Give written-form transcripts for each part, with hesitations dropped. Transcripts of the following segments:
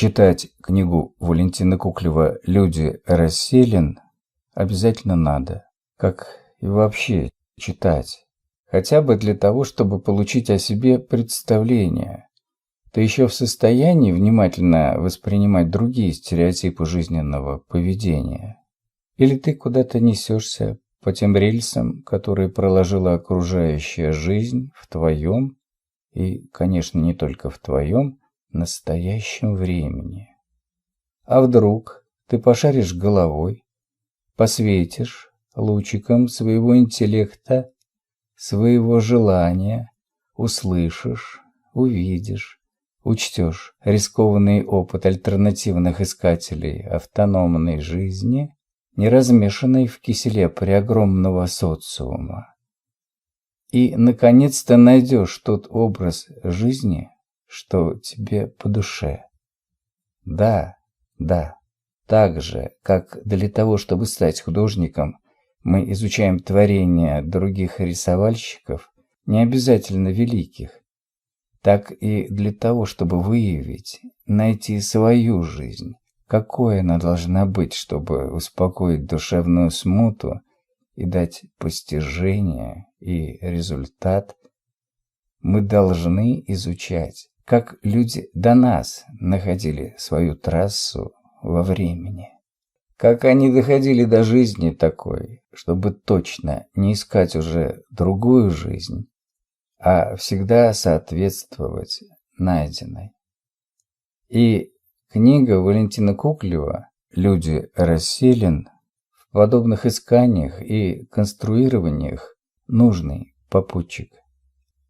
Читать книгу Валентины Куклева «Люди расселен» обязательно надо, как и вообще читать, хотя бы для того, чтобы получить о себе представление. Ты еще в состоянии внимательно воспринимать другие стереотипы жизненного поведения? Или ты куда-то несешься по тем рельсам, которые проложила окружающая жизнь в твоем, и, конечно, не только в твоем, настоящем времени? А вдруг ты пошаришь головой, посветишь лучиком своего интеллекта, своего желания, услышишь, увидишь, учтешь рискованный опыт альтернативных искателей автономной жизни, не размешанной в киселе преогромного социума. И, наконец-то, найдешь тот образ жизни, что тебе по душе. Да, так же, как для того, чтобы стать художником, мы изучаем творения других рисовальщиков, не обязательно великих, так и для того, чтобы выявить, найти свою жизнь, какой она должна быть, чтобы успокоить душевную смуту и дать постижение и результат, мы должны изучать, как люди до нас находили свою трассу во времени. Как они доходили до жизни такой, чтобы точно не искать уже другую жизнь, а всегда соответствовать найденной. И книга Валентина Куклева «Люди расселен» в подобных исканиях и конструированиях нужный попутчик.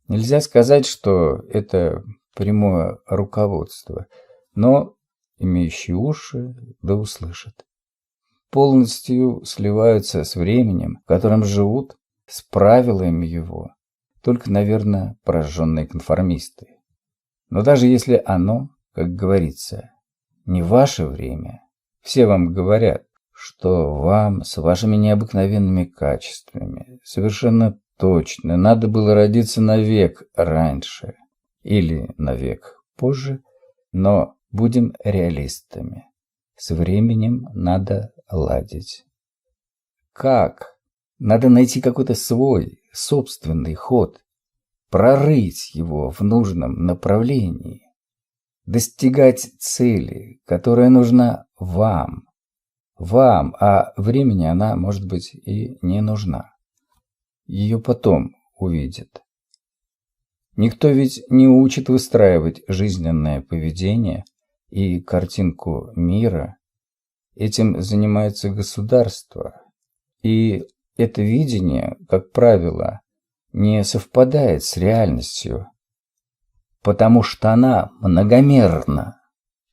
Нельзя сказать, что это прямое руководство, но имеющие уши да услышат. Полностью сливаются с временем, в котором живут, с правилами его, только, наверное, пораженные конформисты. Но даже если оно, как говорится, не ваше время, все вам говорят, что вам с вашими необыкновенными качествами совершенно точно надо было родиться на век раньше или на век позже, но будем реалистами. С временем надо ладить. Как? Надо найти какой-то свой, собственный ход, прорыть его в нужном направлении, достигать цели, которая нужна вам, а времени она, может быть, и не нужна. Ее потом увидят. Никто ведь не учит выстраивать жизненное поведение и картинку мира. Этим занимается государство. И это видение, как правило, не совпадает с реальностью, потому что она многомерна.